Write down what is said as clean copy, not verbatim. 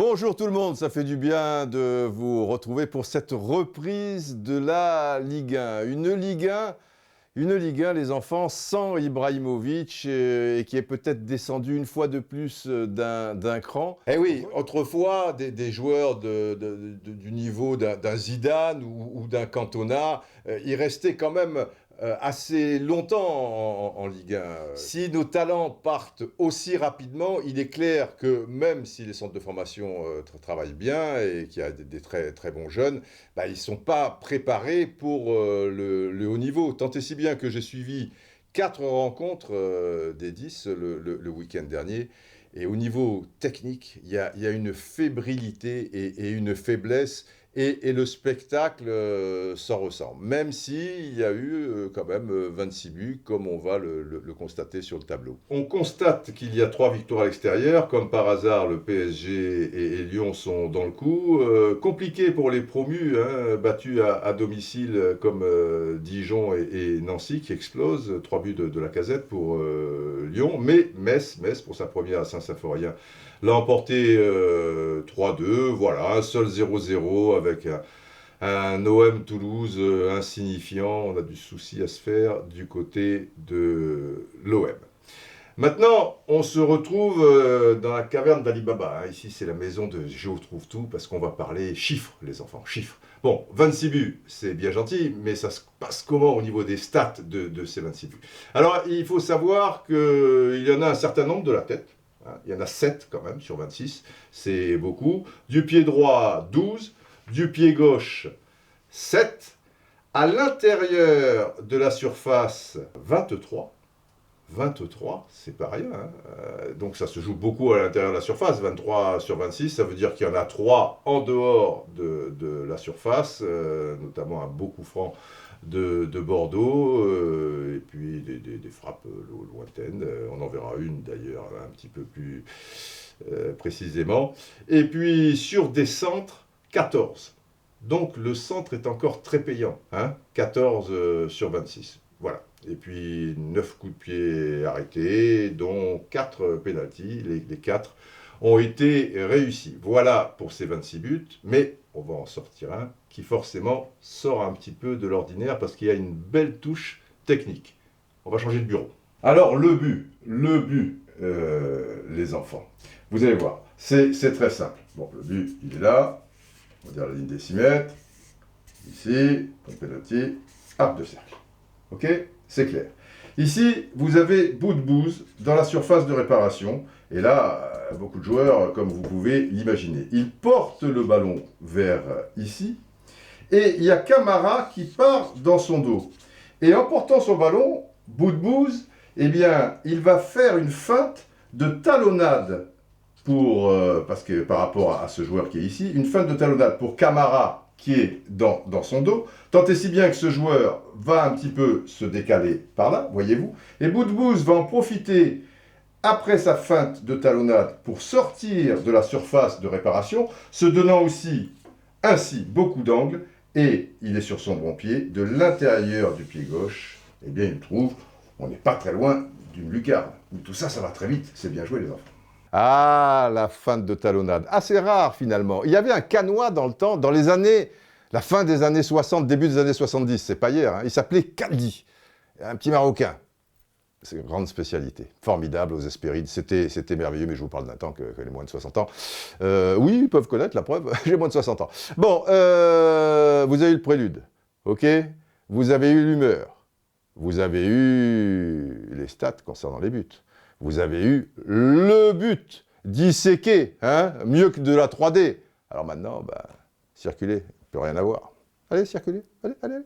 Bonjour tout le monde, ça fait du bien de vous retrouver pour cette reprise de la Ligue 1. Une Ligue 1, les enfants, sans Ibrahimovic et qui est peut-être descendu une fois de plus d'un cran. Eh oui, autrefois, des joueurs du niveau d'un Zidane ou d'un Cantona, ils restaient quand même assez longtemps en Ligue 1. Si nos talents partent aussi rapidement, il est clair que même si les centres de formation travaillent bien et qu'il y a des très, très bons jeunes, bah, ils ne sont pas préparés pour le haut niveau. Tant et si bien que j'ai suivi 4 rencontres des 10 le week-end dernier. Et au niveau technique, il y a une fébrilité et une faiblesse. Et le spectacle s'en ressent, même s'il y a eu quand même 26 buts, comme on va le constater sur le tableau. On constate qu'il y a 3 victoires à l'extérieur, comme par hasard le PSG et Lyon sont dans le coup. Compliqué pour les promus, hein, battus à domicile comme Dijon et Nancy qui explosent, 3 buts de Lacazette pour Lyon, mais Metz pour sa première à Saint-Symphorien l'a emporté 3-2, voilà, un seul 0-0 avec un OM Toulouse insignifiant. On a du souci à se faire du côté de l'OM. Maintenant, on se retrouve dans la caverne d'Ali Baba. Ici, c'est la maison de Géo trouve tout, parce qu'on va parler chiffres, les enfants, chiffres. Bon, 26 buts, c'est bien gentil, mais ça se passe comment au niveau des stats de ces 26 buts? Alors, il faut savoir qu'il y en a un certain nombre de la tête. Il y en a 7 quand même sur 26, c'est beaucoup. Du pied droit, 12. Du pied gauche, 7. À l'intérieur de la surface, 23. 23, c'est pas rien. Hein. Donc ça se joue beaucoup à l'intérieur de la surface. 23 sur 26, ça veut dire qu'il y en a 3 en dehors de la surface, notamment un beau coup franc de Bordeaux, et puis des frappes lointaines. On en verra une d'ailleurs un petit peu plus précisément. Et puis sur des centres, 14. Donc le centre est encore très payant. Hein, 14 sur 26. Voilà. Et puis 9 coups de pied arrêtés, dont 4 pénaltys. Les 4 ont été réussis. Voilà pour ces 26 buts, mais on va en sortir un qui forcément sort un petit peu de l'ordinaire parce qu'il y a une belle touche technique. On va changer de bureau. Alors le but, les enfants. Vous allez voir, c'est très simple. Bon, le but, il est là. On va dire la ligne des 6 mètres. Ici, comme pénalty, arc de cercle. Ok? C'est clair. Ici, vous avez bout de bouse dans la surface de réparation. Et là, beaucoup de joueurs, comme vous pouvez l'imaginer. Ils portent le ballon vers ici. Et il y a Camara qui part dans son dos. Et en portant son ballon, bout de bouse, eh bien, il va faire une feinte de talonnade parce que par rapport à ce joueur qui est ici, une feinte de talonnade pour Camara qui est dans son dos, tant et si bien que ce joueur va un petit peu se décaler par là, voyez-vous, et Boudbouz va en profiter après sa feinte de talonnade pour sortir de la surface de réparation, se donnant aussi ainsi beaucoup d'angles, et il est sur son bon pied, de l'intérieur du pied gauche, eh bien il trouve, on n'est pas très loin d'une lucarne. Mais tout ça, ça va très vite, c'est bien joué les enfants. Ah, la feinte de talonnade. Assez rare finalement. Il y avait un Canois dans le temps, dans les années, la fin des années 60, début des années 70, c'est pas hier, hein. Il s'appelait Kaldi, un petit Marocain. C'est une grande spécialité, formidable aux Hespérides, c'était merveilleux, mais je vous parle d'un temps que les moins de 60 ans. Oui, ils peuvent connaître, la preuve, j'ai moins de 60 ans. Bon, vous avez eu le prélude, ok? Vous avez eu l'humeur, vous avez eu les stats concernant les buts. Vous avez eu le but, disséqué, hein, mieux que de la 3D. Alors maintenant, bah, circulez, plus rien à voir. Allez, circulez, allez.